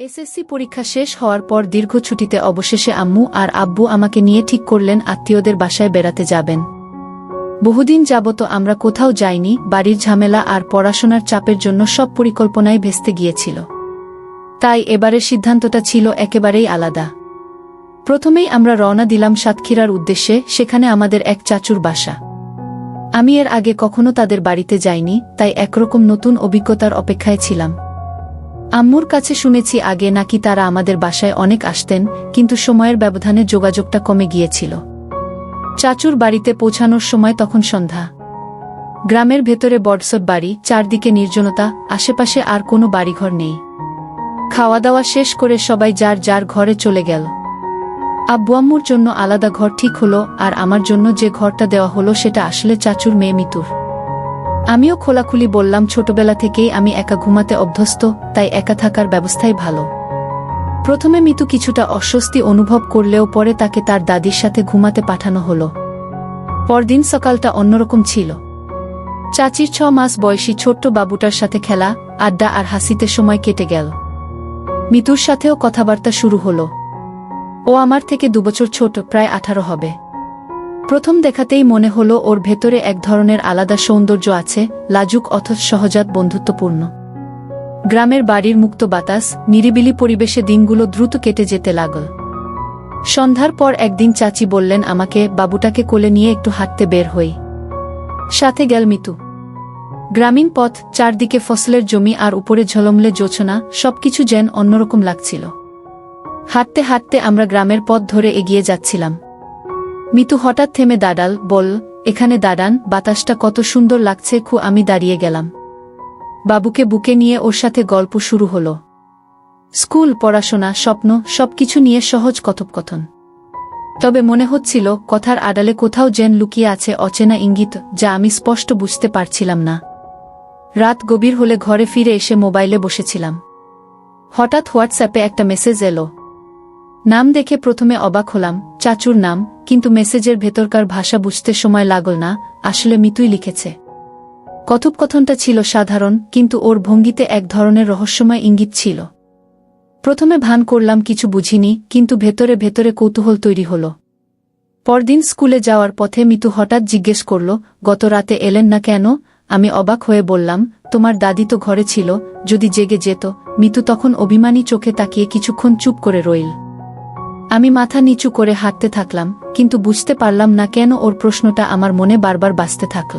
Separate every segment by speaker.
Speaker 1: SSC পরীক্ষা শেষ হওয়ার পর দীর্ঘ ছুটিতে অবশেষে আম্মু আর আব্বু আমাকে নিয়ে ঠিক করলেন আত্মীয়দের বাসায় বেড়াতে যাবেন। বহুদিন যাবত আমরা কোথাও যাইনি, বাড়ির ঝামেলা আর পড়াশোনার চাপের জন্য সব পরিকল্পনাই ভেস্তে গিয়েছিল। তাই এবারের সিদ্ধান্তটা ছিল একেবারেই আলাদা। প্রথমেই আমরা রওনা দিলাম সাতক্ষীরার উদ্দেশ্যে, সেখানে আমাদের এক চাচুর বাসা। আমি এর আগে কখনো তাদের বাড়িতে যাইনি, তাই একরকম নতুন অভিজ্ঞতার অপেক্ষায় ছিলাম। আম্মুর কাছে শুনেছি আগে নাকি তারা আমাদের বাসায় অনেক আসতেন, কিন্তু সময়ের ব্যবধানে যোগাযোগটা কমে গিয়েছিল। চাচুর বাড়িতে পৌঁছানোর সময় তখন সন্ধ্যা। গ্রামের ভেতরে বড়সড় বাড়ি, চারদিকে নির্জনতা, আশেপাশে আর কোনো বাড়িঘর নেই। খাওয়া দাওয়া শেষ করে সবাই যার যার ঘরে চলে গেল। আব্বু আম্মুর জন্য আলাদা ঘর ঠিক হলো, আর আমার জন্য যে ঘরটা দেওয়া হলো সেটা আসলে চাচুর মেয়ে মিতুর। আমিও খোলাখুলি বললাম ছোটবেলা থেকেই আমি একা ঘুমাতে অভ্যস্ত, তাই একা থাকার ব্যবস্থাই ভালো। প্রথমে মিতু কিছুটা অস্বস্তি অনুভব করলেও পরে তাকে তার দাদির সাথে ঘুমাতে পাঠানো হলো। পরদিন সকালটা অন্যরকম ছিল। চাচির 6 মাস বয়সী ছোট্ট বাবুটার সাথে খেলা, আড্ডা আর হাসিতে সময় কেটে গেল। মিতুর সাথেও কথাবার্তা শুরু হলো। ও আমার থেকে 2 বছর ছোট, প্রায় 18 হবে। প্রথম দেখাতেই মনে হলো ওর ভেতরে এক ধরনের আলাদা সৌন্দর্য আছে, লাজুক অথচ সহজাত বন্ধুত্বপূর্ণ। গ্রামের বাড়ির মুক্ত বাতাস, নিরিবিলি পরিবেশে দিনগুলো দ্রুত কেটে যেতে লাগল। সন্ধ্যার পর একদিন চাচি বললেন আমাকে, বাবুটাকে কোলে নিয়ে একটু হাঁটতে বের হই। সাথে গেল মিতু। গ্রামীণ পথ, চারদিকে ফসলের জমি আর উপরে ঝলমলে জোছনা, সবকিছু যেন অন্যরকম লাগছিল। হাঁটতে হাঁটতে আমরা গ্রামের পথ ধরে এগিয়ে যাচ্ছিলাম। মিতু হঠাৎ থেমে দাঁড়াল, বল, এখানে দাঁড়ান, বাতাসটা কত সুন্দর লাগছে। আমি দাঁড়িয়ে গেলাম। বাবুকে বুকে নিয়ে ওর সাথে গল্প শুরু হলো। স্কুল, পড়াশোনা, স্বপ্ন, সবকিছু নিয়ে সহজ কথোপকথন। তবে মনে হচ্ছিল কথার আড়ালে কোথাও যেন লুকিয়ে আছে অচেনা ইঙ্গিত, যা আমি স্পষ্ট বুঝতে পারছিলাম না। রাত গভীর হলে ঘরে ফিরে এসে মোবাইলে বসেছিলাম। হঠাৎ হোয়াটসঅ্যাপে একটা মেসেজ এলো। নাম দেখে প্রথমে অবাক হলাম, চাচুর নাম, কিন্তু মেসেজের ভেতরকার ভাষা বুঝতে সময় লাগল না। আসলে মিতুই লিখেছে। কথোপকথনটা ছিল সাধারণ, কিন্তু ওর ভঙ্গিতে এক ধরনের রহস্যময় ইঙ্গিত ছিল। প্রথমে ভান করলাম কিছু বুঝিনি, কিন্তু ভেতরে ভেতরে কৌতূহল তৈরি হলো। পরদিন স্কুলে যাওয়ার পথে মিতু হঠাৎ জিজ্ঞেস করল, গত রাতে এলেন না কেন? আমি অবাক হয়ে বললাম, তোমার দাদি তো ঘরে ছিল, যদি জেগে যেত। মিতু তখন অভিমানী চোখে তাকিয়ে কিছুক্ষণ চুপ করে রইল। আমি মাথা নিচু করে হাঁটতে থাকলাম, কিন্তু বুঝতে পারলাম না কেন ওর প্রশ্নটা আমার মনে বারবার বাজতে থাকল।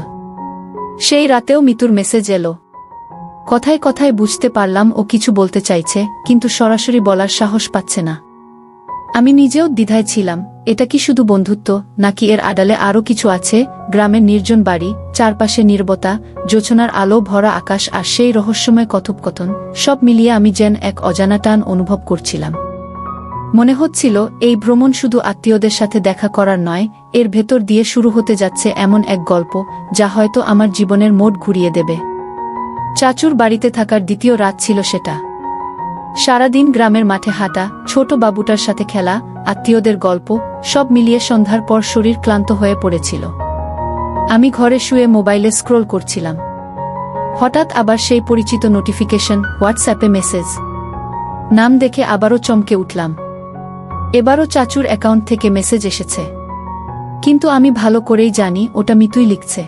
Speaker 1: সেই রাতেও মিতুর মেসেজ এলো। কথায় কথায় বুঝতে পারলাম ও কিছু বলতে চাইছে, কিন্তু সরাসরি বলার সাহস পাচ্ছে না। আমি নিজেও দ্বিধায় ছিলাম, এটা কি শুধু বন্ধুত্ব, নাকি এর আড়ালে আরও কিছু আছে? গ্রামের নির্জন বাড়ি, চারপাশে নীরবতা, জোছনার আলো ভরা আকাশ আর সেই রহস্যময় কথোপকথন, সব মিলিয়ে আমি যেন এক অজানা টান অনুভব করছিলাম। মনে হচ্ছিল এই ভ্রমণ শুধু আত্মীয়দের সাথে দেখা করার নয়, এর ভেতর দিয়ে শুরু হতে যাচ্ছে এমন এক গল্প, যা হয়তো আমার জীবনের মোড় ঘুরিয়ে দেবে। চাচুর বাড়িতে থাকার দ্বিতীয় রাত ছিল সেটা। সারাদিন গ্রামের মাঠে হাঁটা, ছোট বাবুটার সাথে খেলা, আত্মীয়দের গল্প, সব মিলিয়ে সন্ধ্যার পর শরীর ক্লান্ত হয়ে পড়েছিল। আমি ঘরে শুয়ে মোবাইলে স্ক্রোল করছিলাম। হঠাৎ আবার সেই পরিচিত নোটিফিকেশন, হোয়াটসঅ্যাপে মেসেজ। নাম দেখে আবারও চমকে উঠলাম। এবারও চাচুর অ্যাকাউন্ট থেকে মেসেজ এসেছে, কিন্তু আমি ভালো করেই জানি ওটা মিতুই লিখছে।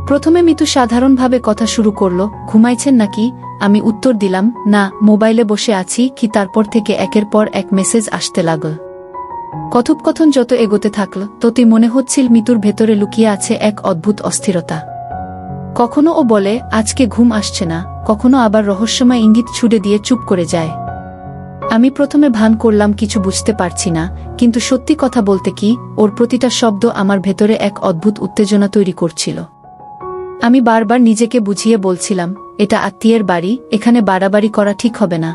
Speaker 1: প্রথমে মিতু সাধারণভাবে কথা শুরু করল, ঘুমাইছেন নাকি? আমি উত্তর দিলাম, না, মোবাইলে বসে আছি। তারপর থেকে একের পর এক মেসেজ আসতে লাগল। কথোপকথন যত এগোতে থাকল, ততই মনে হচ্ছিল মিতুর ভেতরে লুকিয়ে আছে এক অদ্ভুত অস্থিরতা। কখনো ও বলে আজকে ঘুম আসছে না, কখনো আবার রহস্যময় ইঙ্গিত ছুড়ে দিয়ে চুপ করে যায়। আমি প্রথমে ভান করলাম কিছু বুঝতে পারছি না, কিন্তু সত্যি কথা বলতে কি, ওর প্রতিটা শব্দ আমার ভেতরে এক অদ্ভুত উত্তেজনা তৈরি করছিল। আমি বারবার নিজেকে বুঝিয়ে বলছিলাম, এটা আত্মীয়ের বাড়ি, এখানে বাড়াবাড়ি করা ঠিক হবে না।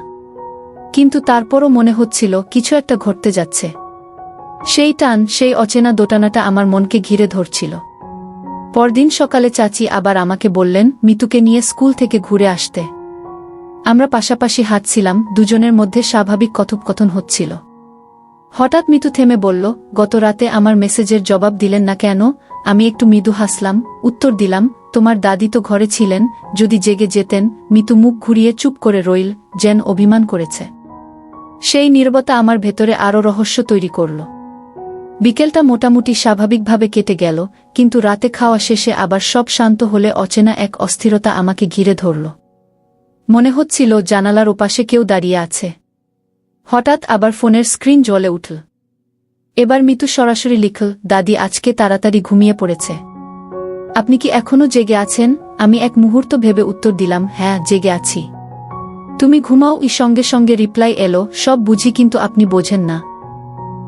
Speaker 1: কিন্তু তারপরও মনে হচ্ছিল কিছু একটা ঘটতে যাচ্ছে। সেই টান, সেই অচেনা দোটানাটা আমার মনকে ঘিরে ধরছিল। পরদিন সকালে চাচি আবার আমাকে বললেন মিতুকে নিয়ে স্কুল থেকে ঘুরে আসতে। আমরা পাশাপাশি হাঁটছিলাম, দুজনের মধ্যে স্বাভাবিক কথোপকথন হচ্ছিল। হঠাৎ মিতু থেমে বলল, গত রাতে আমার মেসেজের জবাব দিলেন না কেন? আমি একটু মৃদু হাসলাম, উত্তর দিলাম, তোমার দাদি তো ঘরে ছিলেন, যদি জেগে যেতেন। মিতু মুখ ঘুরিয়ে চুপ করে রইল, যেন অভিমান করেছে। সেই নীরবতা আমার ভেতরে আরও রহস্য তৈরি করল। বিকেলটা মোটামুটি স্বাভাবিকভাবে কেটে গেল, কিন্তু রাতে খাওয়া শেষে আবার সব শান্ত হলে অচেনা এক অস্থিরতা আমাকে ঘিরে ধরল। মনে হচ্ছিল জানালার ওপাশে কেউ দাঁড়িয়ে আছে। হঠাৎ আবার ফোনের স্ক্রিন জ্বলে উঠল। এবার মিতু সরাসরি লিখল, দাদি আজকে তাড়াতাড়ি ঘুমিয়ে পড়েছে। আপনি কি এখনো জেগে আছেন? আমি এক মুহূর্ত ভেবে উত্তর দিলাম, হ্যাঁ জেগে আছি। তুমি ঘুমাও। সঙ্গে সঙ্গে রিপ্লাই এলো, সব বুঝি কিন্তু আপনি বোঝেন না।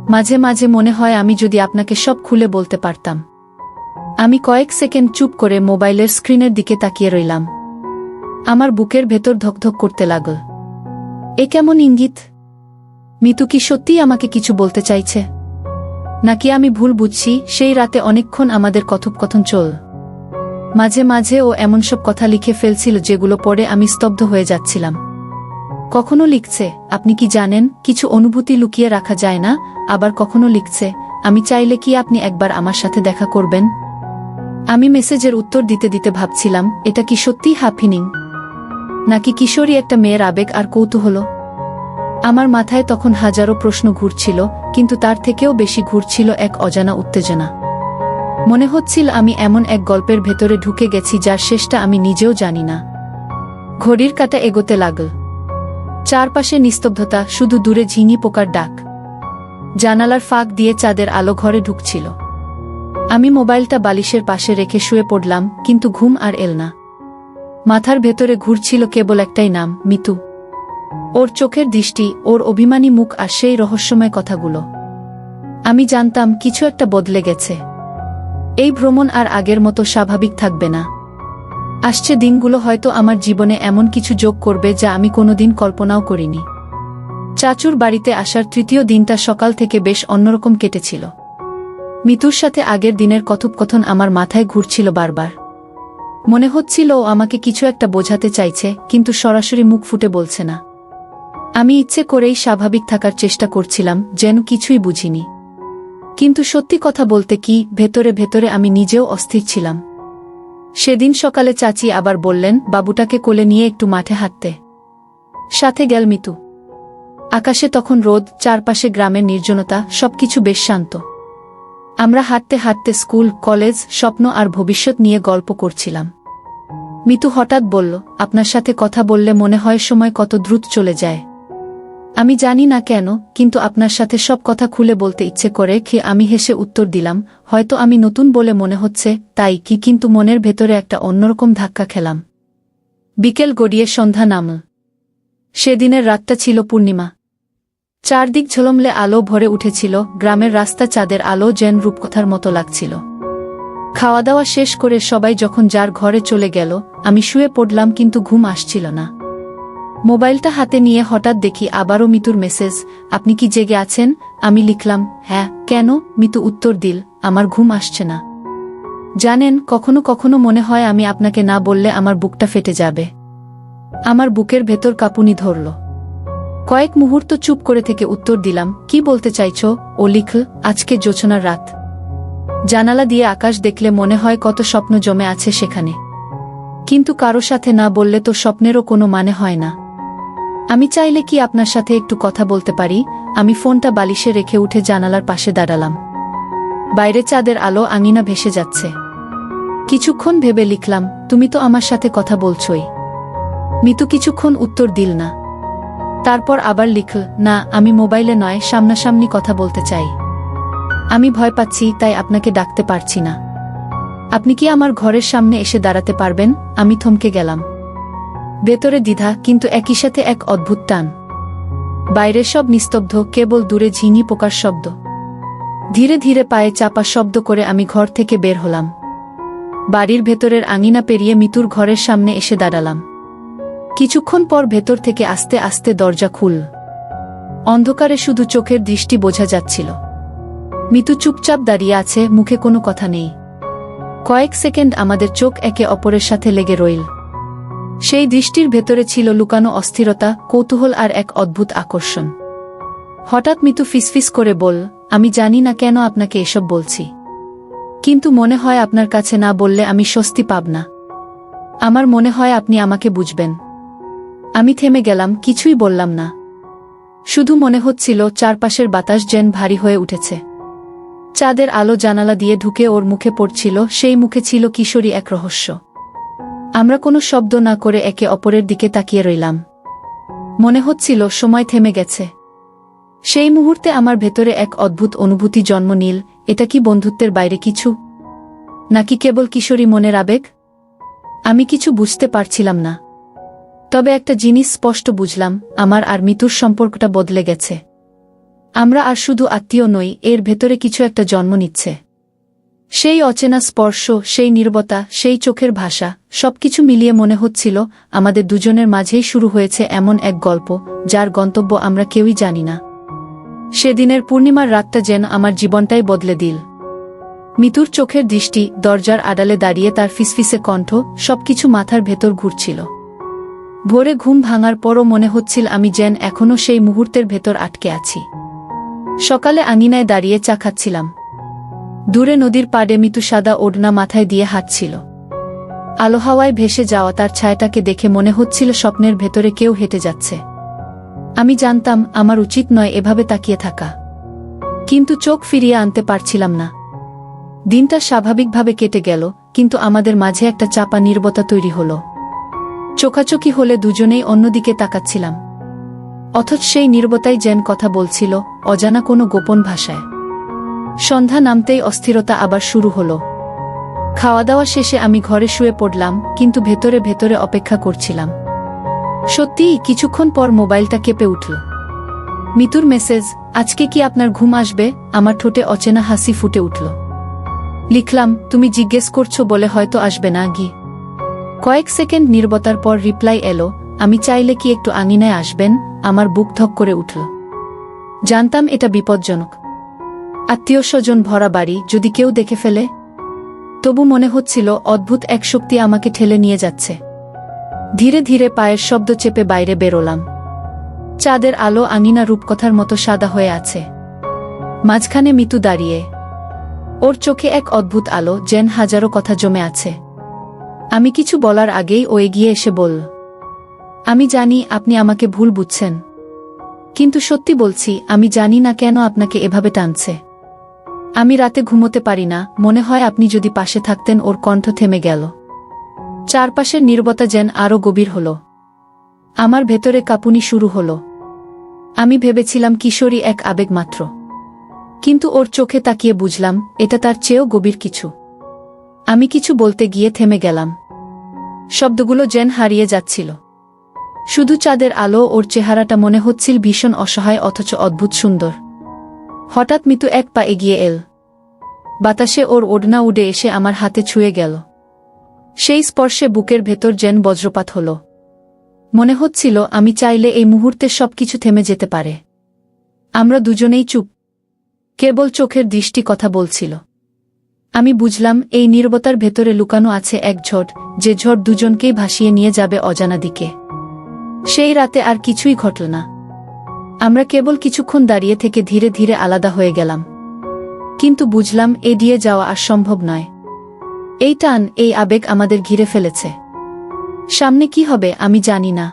Speaker 1: মাঝে মাঝে মনে হয় আমি যদি আপনাকে সব খুলে বলতে পারতাম। আমি কয়েক সেকেন্ড চুপ করে মোবাইলের স্ক্রিনের দিকে তাকিয়ে রইলাম। আমার বুকের ভেতর ধকধক করতে লাগল। এ কেমন ইঙ্গিত? মিতু কি সত্যিই আমাকে কিছু বলতে চাইছে, নাকি আমি ভুল বুঝছি? সেই রাতে অনেকক্ষণ আমাদের কথোপকথন চল। মাঝে মাঝে ও এমন সব কথা লিখে ফেলছিল যেগুলো পড়ে আমি স্তব্ধ হয়ে যাচ্ছিলাম। কখনো লিখছে, আপনি কি জানেন কিছু অনুভূতি লুকিয়ে রাখা যায় না। আবার কখনো লিখছে, আমি চাইলে কি আপনি একবার আমার সাথে দেখা করবেন। আমি মেসেজের উত্তর দিতে দিতে ভাবছিলাম, এটা কি সত্যিই হ্যাপেনিং, নাকি কিশোরী একটা মেয়ের আবেগ আর কৌতূহল। আমার মাথায় তখন হাজারো প্রশ্ন ঘুরছিল, কিন্তু তার থেকেও বেশি ঘুরছিল এক অজানা উত্তেজনা। মনে হচ্ছিল আমি এমন এক গল্পের ভেতরে ঢুকে গেছি যার শেষটা আমি নিজেও জানি না। ঘড়ির কাঁটা এগোতে লাগল। চারপাশে নিস্তব্ধতা, শুধু দূরে ঝিঙি পোকার ডাক। জানালার ফাঁক দিয়ে চাঁদের আলো ঘরে ঢুকছিল। আমি মোবাইলটা বালিশের পাশে রেখে শুয়ে পড়লাম, কিন্তু ঘুম আর এল না। মাথার ভেতরে ঘুরছিল কেবল একটাই নাম, মিতু। ওর চোখের দৃষ্টি, ওর অভিমানী মুখ আর সেই রহস্যময় কথাগুলো। আমি জানতাম কিছু একটা বদলে গেছে। এই ভ্রমণ আর আগের মতো স্বাভাবিক থাকবে না। আসছে দিনগুলো হয়তো আমার জীবনে এমন কিছু যোগ করবে যা আমি কোনোদিন কল্পনাও করিনি। চাচুর বাড়িতে আসার তৃতীয় দিনটা সকাল থেকে বেশ অন্যরকম কেটেছিল। মিতুর সাথে আগের দিনের কথোপকথন আমার মাথায় ঘুরছিল বারবার। মনে হচ্ছিল ও আমাকে কিছু একটা বোঝাতে চাইছে, কিন্তু সরাসরি মুখ ফুটে বলছে না। আমি ইচ্ছে করেই স্বাভাবিক থাকার চেষ্টা করছিলাম, যেন কিছুই বুঝিনি। কিন্তু সত্যি কথা বলতে কি, ভেতরে ভেতরে আমি নিজেও অস্থির ছিলাম। সেদিন সকালে চাচি আবার বললেন, বাবুটাকে কোলে নিয়ে একটু মাঠে হাঁটতে। সাথে গেল মিতু। আকাশে তখন রোদ, চারপাশে গ্রামের নির্জনতা, সবকিছু বেশ শান্ত। আমরা হাঁটতে হাঁটতে স্কুল, কলেজ, স্বপ্ন আর ভবিষ্যৎ নিয়ে গল্প করছিলাম। মিতু হঠাৎ বলল, আপনার সাথে কথা বললে মনে হয় সময় কত দ্রুত চলে যায়। আমি জানি না কেন, কিন্তু আপনার সাথে সব কথা খুলে বলতে ইচ্ছে করে। আমি হেসে উত্তর দিলাম, হয়তো আমি নতুন বলে মনে হচ্ছে তাই কি, কিন্তু মনের ভেতরে একটা অন্যরকম ধাক্কা খেলাম। বিকেল গড়িয়ে সন্ধ্যা নামল। সেদিনের রাতটা ছিল পূর্ণিমা। চারদিক ঝলমলে আলো ভরে উঠেছিল, গ্রামের রাস্তা চাঁদের আলো যেন রূপকথার মতো লাগছিল। খাওয়া দাওয়া শেষ করে সবাই যখন যার ঘরে চলে গেল, আমি শুয়ে পড়লাম, কিন্তু ঘুম আসছিল না। মোবাইলটা হাতে নিয়ে হঠাৎ দেখি আবারও মিতুর মেসেজ, আপনি কি জেগে আছেন? আমি লিখলাম, হ্যাঁ। কেন? মিতু উত্তর দিল, আমার ঘুম আসছে না। জানেন, কখনো কখনো মনে হয় আমি আপনাকে না বললে আমার বুকটা ফেটে যাবে। আমার বুকের ভেতর কাঁপুনি ধরল। কয়েক মুহূর্ত চুপ করে থেকে উত্তর দিলাম, কি বলতে চাইছো? ও লিখল, আজকে জোছনার রাত। জানালা দিয়ে আকাশ দেখলে মনে হয় কত স্বপ্ন জমে আছে সেখানে। কিন্তু কারো সাথে না বললে তো স্বপ্নেরও কোনো মানে হয় না। আমি চাইলে কি আপনার সাথে একটু কথা বলতে পারি? আমি ফোনটা বালিশে রেখে উঠে জানালার পাশে দাঁড়ালাম। বাইরে চাঁদের আলো আঙিনা ভেসে যাচ্ছে। কিছুক্ষণ ভেবে লিখলাম, তুমি তো আমার সাথে কথা বলছোই। মিতু কিছুক্ষণ উত্তর দিল না। তারপর আবার লিখল, না, আমি মোবাইলে নয়, সামনাসামনি কথা বলতে চাই। আমি ভয় পাচ্ছি, তাই আপনাকে ডাকতে পারছি না। আপনি কি আমার ঘরের সামনে এসে দাঁড়াতে পারবেন? আমি থমকে গেলাম। ভেতরে দ্বিধা, কিন্তু একই সাথে এক অদ্ভুত টান। বাইরে সব নিস্তব্ধ, কেবল দূরে ঝিঙি পোকার শব্দ। ধীরে ধীরে পায়ে চাপা শব্দ করে আমি ঘর থেকে বের হলাম। বাড়ির ভেতরের আঙিনা পেরিয়ে মিতুর ঘরের সামনে এসে দাঁড়ালাম। কিছুক্ষণ পর ভেতর থেকে আস্তে আস্তে দরজা খুলল। অন্ধকারে শুধু চোখের দৃষ্টি বোঝা যাচ্ছিল। মিতু চুপচাপ দাঁড়িয়ে আছে, মুখে কোনো কথা নেই। কয়েক সেকেন্ড আমাদের চোখ একে অপরের সাথে লেগে রইল। সেই দৃষ্টির ভেতরে ছিল লুকানো অস্থিরতা, কৌতূহল আর এক অদ্ভুত আকর্ষণ। হঠাৎ মিতু ফিসফিস করে বলল, আমি জানি না কেন আপনাকে এসব বলছি, কিন্তু মনে হয় আপনার কাছে না বললে আমি স্বস্তি পাব না। আমার মনে হয় আপনি আমাকে বুঝবেন। আমি থেমে গেলাম, কিছুই বললাম না। শুধু মনে হচ্ছিল চারপাশের বাতাস যেন ভারী হয়ে উঠেছে। চাঁদের আলো জানালা দিয়ে ঢুকে ওর মুখে পড়ছিল, সেই মুখে ছিল কিশোরী এক রহস্য। আমরা কোনো শব্দ না করে একে অপরের দিকে তাকিয়ে রইলাম। মনে হচ্ছিল সময় থেমে গেছে। সেই মুহূর্তে আমার ভেতরে এক অদ্ভুত অনুভূতি জন্ম নিল। এটা কি বন্ধুত্বের বাইরে কিছু, নাকি কেবল কিশোরী মনের আবেগ? আমি কিছু বুঝতে পারছিলাম না। তবে একটা জিনিস স্পষ্ট বুঝলাম, আমার আর মিতুর সম্পর্কটা বদলে গেছে। আমরা আর শুধু আত্মীয় নই, এর ভেতরে কিছু একটা জন্ম নিচ্ছে। সেই অচেনা স্পর্শ, সেই নীরবতা, সেই চোখের ভাষা, সবকিছু মিলিয়ে মনে হচ্ছিল আমাদের দুজনের মাঝেই শুরু হয়েছে এমন এক গল্প, যার গন্তব্য আমরা কেউই জানি না। সেদিনের পূর্ণিমার রাতটা যেন আমার জীবনটাই বদলে দিল। মিতুর চোখের দৃষ্টি, দরজার আড়ালে দাঁড়িয়ে তার ফিসফিসে কণ্ঠ, সবকিছু মাথার ভেতর ঘুরছিল। ভোরে ঘুম ভাঙার পরও মনে হচ্ছিল আমি যেন এখনও সেই মুহূর্তের ভেতর আটকে আছি। সকালে আঙিনায় দাঁড়িয়ে চা খাচ্ছিলাম। দূরে নদীর পাড়ে মিতু সাদা ওড়না মাথায় দিয়ে হাঁটছিল। আলো হাওয়ায় ভেসে যাওয়া তার ছায়াটাকে দেখে মনে হচ্ছিল স্বপ্নের ভেতরে কেউ হেঁটে যাচ্ছে। আমি জানতাম আমার উচিত নয় এভাবে তাকিয়ে থাকা, কিন্তু চোখ ফিরিয়ে আনতে পারছিলাম না। দিনটা স্বাভাবিকভাবে কেটে গেল, কিন্তু আমাদের মাঝে একটা চাপা নীরবতা তৈরি হল। চোখাচোখি হলে দুজনেই অন্যদিকে তাকাচ্ছিলাম, অথচ সেই নীরবতাই যেন কথা বলছিল, অজানা কোনো গোপন ভাষায়। সন্ধ্যা নামতেই অস্থিরতা আবার শুরু হল। খাওয়া দাওয়া শেষে আমি ঘরে শুয়ে পড়লাম, কিন্তু ভেতরে ভেতরে অপেক্ষা করছিলাম। সত্যিই কিছুক্ষণ পর মোবাইলটা কেঁপে উঠল। মিতুর মেসেজ, আজকে কি আপনার ঘুম আসবে? আমার ঠোঁটে অচেনা হাসি ফুটে উঠল। লিখলাম, তুমি জিজ্ঞেস করছো বলে হয়তো আসবে না গি। কয়েক সেকেন্ড নীরবতার পর রিপ্লাই এলো, আমি চাইলে কি একটু আঙিনায় আসবেন? আমার বুক ধক করে উঠল। জানতাম এটা বিপজ্জনক। আত্মীয় স্বজন ভরা বাড়ি, যদি কেউ দেখে ফেলে? তবু মনে হচ্ছিল অদ্ভুত এক শক্তি আমাকে ঠেলে নিয়ে যাচ্ছে। ধীরে ধীরে পায়ের শব্দ চেপে বাইরে বেরোলাম। চাঁদের আলো আঙিনা রূপকথার মতো সাদা হয়ে আছে। মাঝখানে মিতু দাঁড়িয়ে, ওর চোখে এক অদ্ভুত আলো, যেন হাজারো কথা জমে আছে। আমি কিছু বলার আগেই ও এগিয়ে এসে বলল, আমি জানি আপনি আমাকে ভুল বুঝছেন, কিন্তু সত্যি বলছি, আমি জানি না কেন আপনাকে এভাবে টানছে। আমি রাতে ঘুমোতে পারি না, মনে হয় আপনি যদি পাশে থাকতেন। ওর কণ্ঠ থেমে গেল। চারপাশের নীরবতা যেন আরও গভীর হল। আমার ভেতরে কাঁপুনি শুরু হল। আমি ভেবেছিলাম কিশোরী এক আবেগ মাত্র, কিন্তু ওর চোখে তাকিয়ে বুঝলাম এটা তার চেয়েও গভীর কিছু। আমি কিছু বলতে গিয়ে থেমে গেলাম। শব্দগুলো যেন হারিয়ে যাচ্ছিল। শুধু চাঁদের আলো, ওর চেহারাটা মনে হচ্ছিল ভীষণ অসহায় অথচ অদ্ভুত সুন্দর। হঠাৎ মিতু এক পা এগিয়ে এল। বাতাসে ওর ওড়না উড়ে এসে আমার হাতে ছুঁয়ে গেল। সেই স্পর্শে বুকের ভেতর যেন বজ্রপাত হল। মনে হচ্ছিল আমি চাইলে এই মুহূর্তে সবকিছু থেমে যেতে পারে। আমরা দুজনেই চুপ, কেবল চোখের দৃষ্টি কথা বলছিল। আমি বুঝলাম এই নীরবতার ভেতরে লুকানো আছে এক ঝড়, যে ঝড় দুজনকেই ভাসিয়ে নিয়ে যাবে অজানা দিকে। সেই রাতে আর কিছুই ঘটল না। আমরা কেবল কিছুক্ষণ দাঁড়িয়ে থেকে ধীরে ধীরে আলাদা হয়ে গেলাম। কিন্তু বুঝলাম এড়িয়ে যাওয়া আর সম্ভব নয়। এই টান, এই আবেগ আমাদের ঘিরে ফেলেছে। সামনে কি হবে আমি জানি না,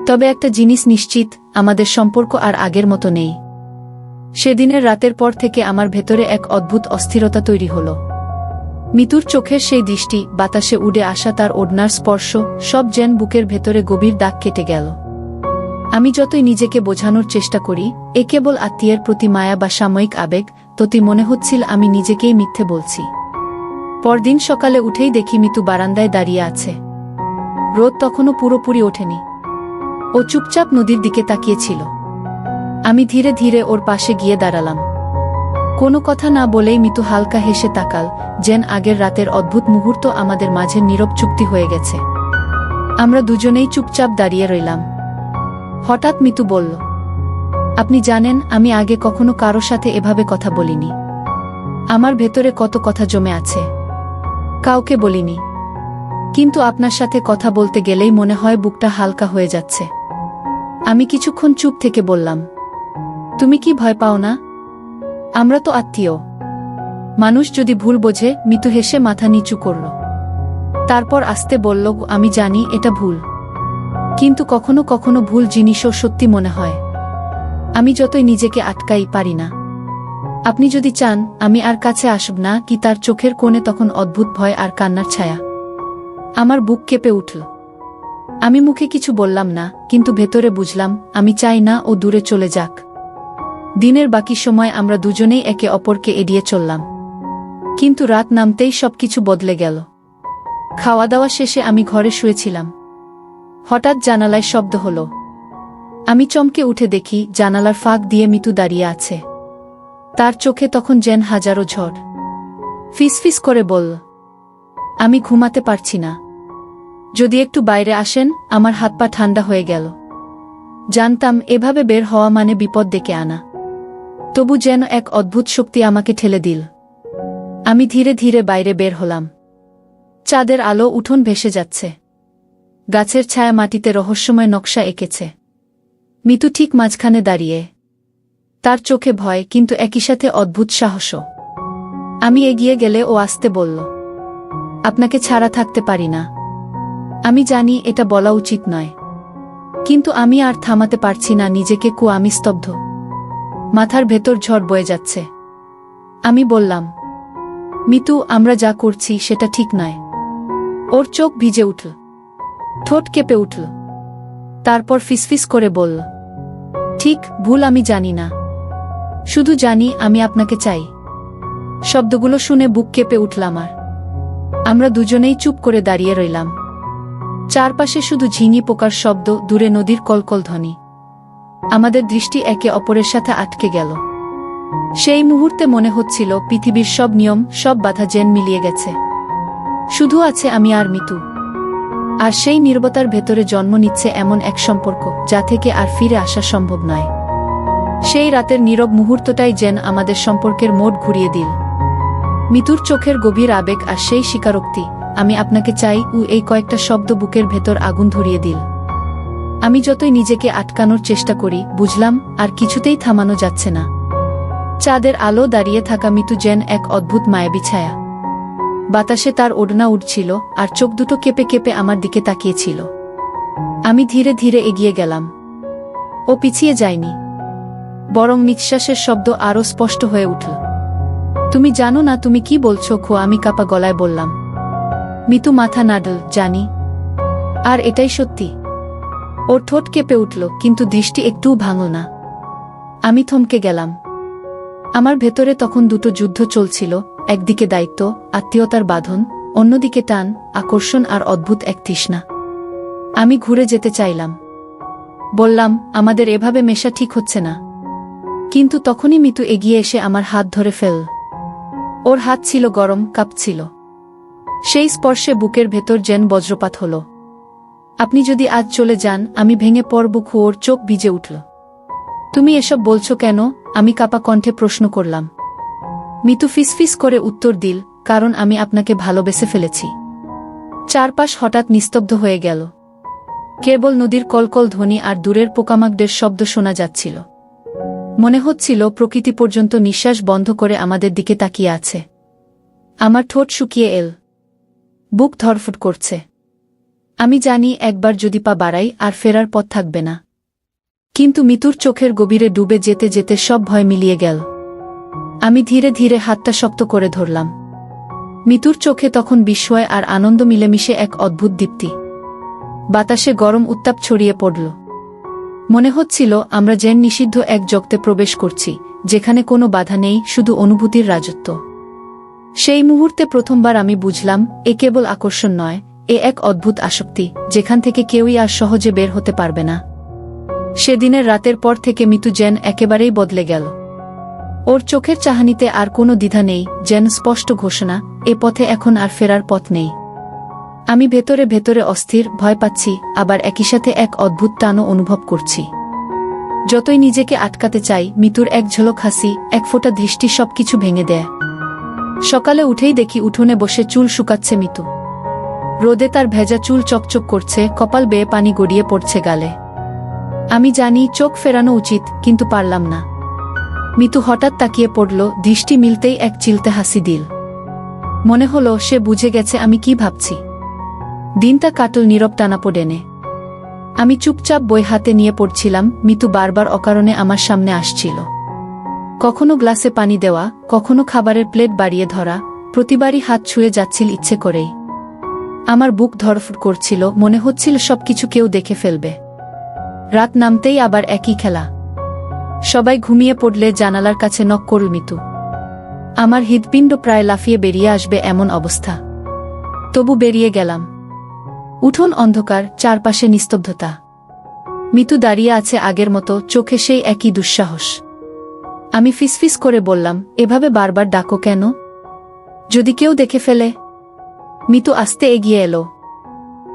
Speaker 1: তবে একটা জিনিস নিশ্চিত, আমাদের সম্পর্ক আর আগের মতো নেই। সেদিনের রাতের পর থেকে আমার ভেতরে এক অদ্ভুত অস্থিরতা তৈরি হল। মিতুর চোখের সেই দৃষ্টি, বাতাসে উড়ে আসা তার ওড়নার স্পর্শ, সব যেন বুকের ভেতরে গভীর দাগ কেটে গেল। আমি যতই নিজেকে বোঝানোর চেষ্টা করি এ কেবল আত্মীয়ের প্রতি মায়া বা সাময়িক আবেগ, ততই মনে হচ্ছিল আমি নিজেকেই মিথ্যে বলছি। পরদিন সকালে উঠেই দেখি মিতু বারান্দায় দাঁড়িয়ে আছে। রোদ তখনও পুরোপুরি ওঠেনি। ও চুপচাপ নদীর দিকে তাকিয়েছিল। আমি ধীরে ধীরে ওর পাশে গিয়ে দাঁড়ালাম। কোনো কথা না বলেই মিতু হালকা হেসে তাকাল, যেন আগের রাতের অদ্ভুত মুহূর্ত আমাদের মাঝে নীরব চুক্তি হয়ে গেছে। আমরা দুজনেই চুপচাপ দাঁড়িয়ে রইলাম। হঠাৎ মিতু বলল, আপনি জানেন আমি আগে কখনো কারো সাথে এভাবে কথা বলিনি। আমার ভেতরে কত কথা জমে আছে, কাউকে বলিনি। কিন্তু আপনার সাথে কথা বলতে গেলেই মনে হয় বুকটা হালকা হয়ে যাচ্ছে। আমি কিছুক্ষণ চুপ থেকে বললাম, তুমি কি ভয় পাও না? আমরা তো আত্মীয়। মানুষ যদি ভুল বোঝে। মিতু হেসে মাথা নিচু করল। তারপর আস্তে বলল, আমি জানি এটা ভুল, কিন্তু কখনো কখনো ভুল জিনিসও সত্যি মনে হয়। আমি যতই নিজেকে আটকাই পারি না। আপনি যদি চান আমি আর কাছে আসব না কি? তার চোখের কোণে তখন অদ্ভুত ভয় আর কান্নার ছায়া। আমার বুক কেঁপে উঠল। আমি মুখে কিছু বললাম না, কিন্তু ভেতরে বুঝলাম আমি চাই না ও দূরে চলে যাক। দিনের বাকি সময় আমরা দুজনেই একে অপরকে এড়িয়ে চললাম। কিন্তু রাত নামতেই সবকিছু বদলে গেল। খাওয়া দাওয়া শেষে আমি ঘরে শুয়েছিলাম। হঠাৎ জানালায় শব্দ হলো। আমি চমকে উঠে দেখি জানালার ফাঁক দিয়ে মিতু দাঁড়িয়ে আছে। তার চোখে তখন যেন হাজারো ঝড়। ফিসফিস করে বলল, আমি ঘুমাতে পারছি না, যদি একটু বাইরে আসেন। আমার হাত পা ঠান্ডা হয়ে গেল। জানতাম এভাবে বের হওয়া মানে বিপদ ডেকে আনা। তবু যেন এক অদ্ভুত শক্তি আমাকে ঠেলে দিল। আমি ধীরে ধীরে বাইরে বের হলাম। চাঁদের আলো উঠোন ভেসে যাচ্ছে। গাছের ছায়া মাটিতে রহস্যময় নকশা এঁকেছে। মিতু ঠিক মাঝখানে দাঁড়িয়ে, তার চোখে ভয় কিন্তু একই সাথে অদ্ভুত সাহসও। আমি এগিয়ে গেলে ও আস্তে বলল, আপনাকে ছাড়া থাকতে পারি না। আমি জানি এটা বলা উচিত নয়, কিন্তু আমি আর থামাতে পারছি না নিজেকে। আমি স্তব্ধ, মাথার ভেতর ঝড় বয়ে যাচ্ছে। আমি বললাম, মিতু, আমরা যা করছি সেটা ঠিক নয়। ওর চোখ ভিজে উঠল, ঠোঁট কেঁপে উঠল। তারপর ফিসফিস করে বলল, ঠিক ভুল আমি জানি না, শুধু জানি আমি আপনাকে চাই। শব্দগুলো শুনে বুক কেঁপে উঠল আমার। আমরা দুজনেই চুপ করে দাঁড়িয়ে রইলাম। চারপাশে শুধু ঝিঙি পোকার শব্দ, দূরে নদীর কলকল ধ্বনি। আমাদের দৃষ্টি একে অপরের সাথে আটকে গেল। সেই মুহূর্তে মনে হচ্ছিল পৃথিবীর সব নিয়ম, সব বাধা যেন মিলিয়ে গেছে। শুধু আছে আমি আর মিতু। আর সেই নীরবতার ভেতরে জন্ম নিচ্ছে এমন এক সম্পর্ক যা থেকে আর ফিরে আসা সম্ভব নয়। সেই রাতের নীরব মুহূর্তটাই যেন আমাদের সম্পর্কের মোড় ঘুরিয়ে দিল। মিতুর চোখের গভীর আবেগ আর সেই স্বীকারোক্তি, আমি আপনাকে চাই, এই কয়েকটা শব্দ বুকের ভেতর আগুন ধরিয়ে দিল। আমি যতই নিজেকে আটকানোর চেষ্টা করি, বুঝলাম আর কিছুতেই থামানো যাচ্ছে না। চাঁদের আলো দাঁড়িয়ে থাকা মিতু যেন এক অদ্ভুত মায়াবী ছায়া। বাতাসে তার ওড়না উঠছিল আর চোখ দুটো কেঁপে কেঁপে আমার দিকে তাকিয়েছিল। আমি ধীরে ধীরে এগিয়ে গেলাম। ও পিছিয়ে যায়নি, বরং নিঃশ্বাসের শব্দ আরও স্পষ্ট হয়ে উঠল। তুমি জানো না তুমি কি বলছো? আমি কাঁপা গলায় বললাম। মিতু মাথা নাড়ল, জানি। আর এটাই সত্যি। ওর ঠোঁট কেঁপে উঠল, কিন্তু দৃষ্টি একটুও ভাঙল না। আমি থমকে গেলাম। আমার ভেতরে তখন দুটো যুদ্ধ চলছিল, একদিকে দায়িত্ব, আত্মীয়তার বাঁধন, অন্যদিকে টান, আকর্ষণ আর অদ্ভুত এক তৃষ্ণা। আমি ঘুরে যেতে চাইলাম, বললাম, আমাদের এভাবে মেশা ঠিক হচ্ছে না। কিন্তু তখনই মিতু এগিয়ে এসে আমার হাত ধরে ফেলল। ওর হাত ছিল গরম, কাঁপছিল। সেই স্পর্শে বুকের ভেতর যেন বজ্রপাত হল। আপনি যদি আজ চলে যান আমি ভেঙে পড়ব। ওর চোখ ভিজে উঠল। তুমি এসব বলছো কেন? আমি কাঁপা কণ্ঠে প্রশ্ন করলাম। মিতু ফিসফিস করে উত্তর দিল, কারণ আমি আপনাকে ভালোবেসে ফেলেছি। চারপাশ হঠাৎ নিস্তব্ধ হয়ে গেল। কেবল নদীর কলকল ধ্বনি আর দূরের পোকামাকড়ের শব্দ শোনা যাচ্ছিল। মনে হচ্ছিল প্রকৃতি পর্যন্ত নিঃশ্বাস বন্ধ করে আমাদের দিকে তাকিয়ে আছে। আমার ঠোঁট শুকিয়ে এল, বুক ধড়ফড় করছে। আমি জানি একবার যদি পা বাড়াই আর ফেরার পথ থাকবে না। কিন্তু মিতুর চোখের গভীরে ডুবে যেতে যেতে সব ভয় মিলিয়ে গেল। আমি ধীরে ধীরে হাতটা শক্ত করে ধরলাম। মিতুর চোখে তখন বিস্ময় আর আনন্দ মিলেমিশে এক অদ্ভুত দীপ্তি। বাতাসে গরম উত্তাপ ছড়িয়ে পড়ল। মনে হচ্ছিল আমরা যেন নিষিদ্ধ এক জগতে প্রবেশ করছি, যেখানে কোনো বাধা নেই, শুধু অনুভূতির রাজত্ব। সেই মুহূর্তে প্রথমবার আমি বুঝলাম, এ কেবল আকর্ষণ নয়, এ এক অদ্ভুত আসক্তি, যেখান থেকে কেউই আর সহজে বের হতে পারবে না। সেদিনের রাতের পর থেকে মিতু যেন একেবারেই বদলে গেল। ওর চোখের চাহনিতে আর কোনো দ্বিধা নেই, যেন স্পষ্ট ঘোষণা, এ পথে এখন আর ফেরার পথ নেই। আমি ভেতরে ভেতরে অস্থির, ভয় পাচ্ছি, আবার একই সাথে এক অদ্ভুত টানও অনুভব করছি। যতই নিজেকে আটকাতে চাই, মিতুর এক ঝলক হাসি, এক ফোঁটা দৃষ্টি সবকিছু ভেঙে দেয়। সকালে উঠেই দেখি উঠোনে বসে চুল শুকাচ্ছে মিতু। রোদে তার ভেজা চুল চকচক করছে, কপাল বেয়ে পানি গড়িয়ে পড়ছে গালে। আমি জানি চোখ ফেরানো উচিত, কিন্তু পারলাম না। মিতু হঠাৎ তাকিয়ে পড়ল, দৃষ্টি মিলতেই এক চিলতে হাসি দিল। মনে হলো সে বুঝে গেছে আমি কি ভাবছি। দিনটা কাটল নীরব টানাপোড়েনে। আমি চুপচাপ বই হাতে নিয়ে পড়ছিলাম। মিতু বারবার অকারণে আমার সামনে আসছিল। কখনো গ্লাসে পানি দেওয়া, কখনো খাবারের প্লেট বাড়িয়ে ধরা, প্রতিবারই হাত ছুঁয়ে যাচ্ছিল ইচ্ছে করেই। আমার বুক ধড়ফড় করছিল, মনে হচ্ছিল সবকিছু কেউ দেখে ফেলবে। রাত নামতেই আবার একই খেলা। সবাই ঘুমিয়ে পড়লে জানালার কাছে নক করল মিতু। আমার হৃৎপিণ্ড প্রায় লাফিয়ে বেরিয়ে আসবে এমন অবস্থা। তবু বেরিয়ে গেলাম। উঠোন অন্ধকার, চারপাশে নিস্তব্ধতা। মিতু দাঁড়িয়ে আছে আগের মতো, চোখে সেই একই দুঃসাহস। আমি ফিসফিস করে বললাম, এভাবে বারবার ডাকো কেন? যদি কেউ দেখে ফেলে? মিতু আস্তে এগিয়ে এলো।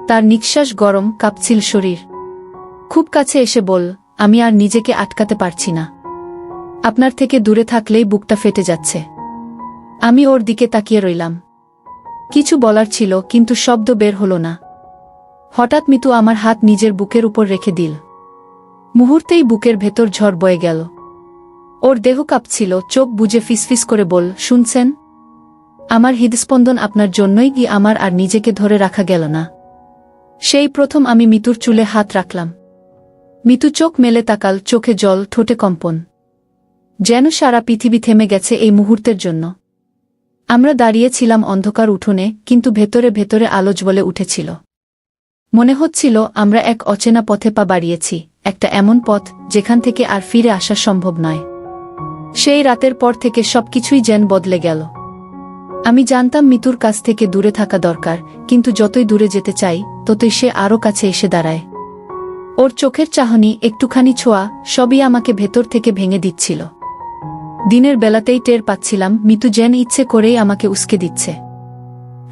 Speaker 1: তার নিঃশ্বাস গরম, কাঁপছিল শরীর। খুব কাছে এসে বল, আমি আর নিজেকে আটকাতে পারছি না। আপনার থেকে দূরে থাকলেই বুকটা ফেটে যাচ্ছে। আমি ওর দিকে তাকিয়ে রইলাম। কিছু বলার ছিল, কিন্তু শব্দ বের হলো না। হঠাৎ মিতু আমার হাত নিজের বুকের উপর রেখে দিল। মুহূর্তেই বুকের ভেতর ঝড় বয়ে গেল। ওর দেহ কাঁপছিল, চোখ বুজে ফিসফিস করে বল, শুনছেন? আমার হৃদস্পন্দন আপনার জন্যই কি আমার আর নিজেকে ধরে রাখা গেল না। সেই প্রথম আমি মিতুর চুলে হাত রাখলাম। মিতু চোখ মেলে তাকাল, চোখে জল, ঠোঁটে কম্পন। যেন সারা পৃথিবী থেমে গেছে এই মুহূর্তের জন্য। আমরা দাঁড়িয়েছিলাম অন্ধকার উঠোনে, কিন্তু ভেতরে ভেতরে আলো জ্বলে উঠেছিল। মনে হচ্ছিল আমরা এক অচেনা পথে পা বাড়িয়েছি, একটা এমন পথ যেখান থেকে আর ফিরে আসা সম্ভব নয়। সেই রাতের পর থেকে সবকিছুই যেন বদলে গেল। আমি জানতাম মিতুর কাছ থেকে দূরে থাকা দরকার, কিন্তু যতই দূরে যেতে চাই ততই সে আরও কাছে এসে দাঁড়ায়। ওর চোখের চাহনি, একটুখানি ছোঁয়া, সবই আমাকে ভেতর থেকে ভেঙে দিচ্ছিল। দিনের বেলাতেই টের পাচ্ছিলাম মিতু যেন ইচ্ছে করেই আমাকে উস্কে দিচ্ছে।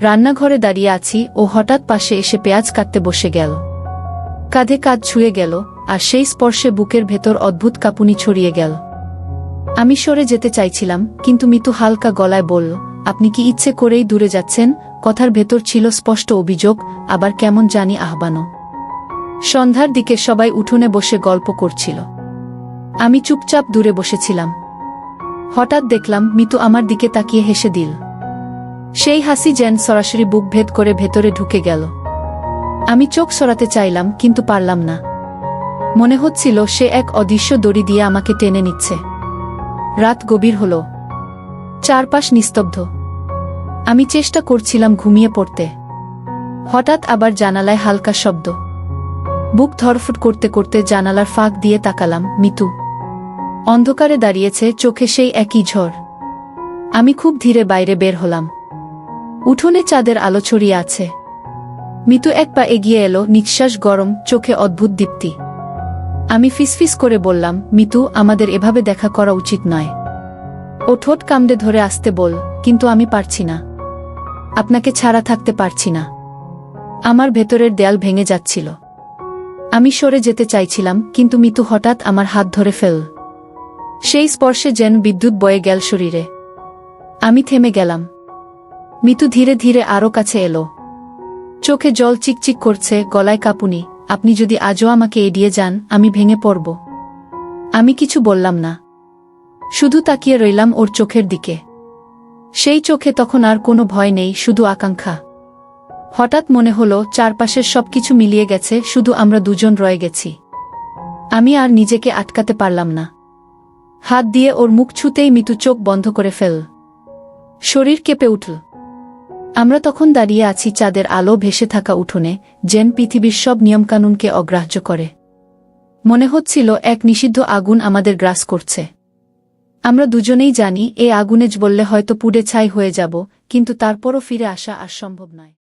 Speaker 1: রান্নাঘরে দাঁড়িয়ে আছি, ও হঠাৎ পাশে এসে পেঁয়াজ কাটতে বসে গেল। কাঁধে কাঁধ ছুঁয়ে গেল, আর সেই স্পর্শে বুকের ভেতর অদ্ভুত কাঁপুনি ছড়িয়ে গেল। আমি সরে যেতে চাইছিলাম, কিন্তু মিতু হালকা গলায় বলল, আপনি কি ইচ্ছে করেই দূরে যাচ্ছেন? কথার ভেতর ছিল স্পষ্ট অভিযোগ, আবার কেমন জানি আহ্বানও। সন্ধ্যার দিকে সবাই উঠোনে বসে গল্প করছিল। আমি চুপচাপ দূরে বসেছিলাম। হঠাৎ দেখলাম মিতু আমার দিকে তাকিয়ে হেসে দিল। সেই হাসি যেন সরাসরি বুক ভেদ করে ভেতরে ঢুকে গেল। আমি চোখ সরাতে চাইলাম, কিন্তু পারলাম না। মনে হচ্ছিল সে এক অদৃশ্য দড়ি দিয়ে আমাকে টেনে নিচ্ছে। রাত গভীর হল। চারপাশ নিস্তব্ধ। আমি চেষ্টা করছিলাম ঘুমিয়ে পড়তে। হঠাৎ আবার জানালায় হালকা শব্দ। বুক ধড়ফড় করতে করতে জানালার ফাঁক দিয়ে তাকালাম। মিতু অন্ধকারে দাঁড়িয়েছে, চোখে সেই একই ঝড়। আমি খুব ধীরে বাইরে বের হলাম। উঠোনে চাঁদের আলো ছড়িয়ে আছে। মিতু এক পা এগিয়ে এলো, নিঃশ্বাস গরম, চোখে অদ্ভুত দীপ্তি। আমি ফিসফিস করে বললাম, মিতু, আমাদের এভাবে দেখা করা উচিত নয়। ও ঠোঁট কামড়ে ধরে আসতে বল, কিন্তু আমি পারছি না। আপনাকে ছাড়া থাকতে পারছি না। আমার ভেতরের দেয়াল ভেঙে যাচ্ছিল। আমি সরে যেতে চাইছিলাম, কিন্তু মিতু হঠাৎ আমার হাত ধরে ফেল। সেই স্পর্শে যেন বিদ্যুৎ বয়ে গেল শরীরে। আমি থেমে গেলাম। মিতু ধীরে ধীরে আরও কাছে এলো। চোখে জল চিকচিক করছে, গলায় কাঁপুনি। আপনি যদি আজও আমাকে এড়িয়ে যান, আমি ভেঙে পড়ব। আমি কিছু বললাম না, শুধু তাকিয়ে রইলাম ওর চোখের দিকে। সেই চোখে তখন আর কোনো ভয় নেই, শুধু আকাঙ্ক্ষা। হঠাৎ মনে হলো চারপাশের সবকিছু মিলিয়ে গেছে, শুধু আমরা দুজন রয়ে গেছি। আমি আর নিজেকে আটকাতে পারলাম না। হাত দিয়ে ওর মুখ ছুঁতেই মিতু চোখ বন্ধ করে ফেল। শরীর কেঁপে উঠল। আমরা তখন দাঁড়িয়ে আছি চাঁদের আলো ভেসে থাকা উঠোনে, যেন পৃথিবীর সব নিয়মকানুনকে অগ্রাহ্য করে। মনে হচ্ছিল এক নিষিদ্ধ আগুন আমাদের গ্রাস করছে। আমরা দুজনেই জানি এই আগুনে জ্বললে হয়তো পুড়ে ছাই হয়ে যাব, কিন্তু তারপরও ফিরে আসা আর সম্ভব নয়।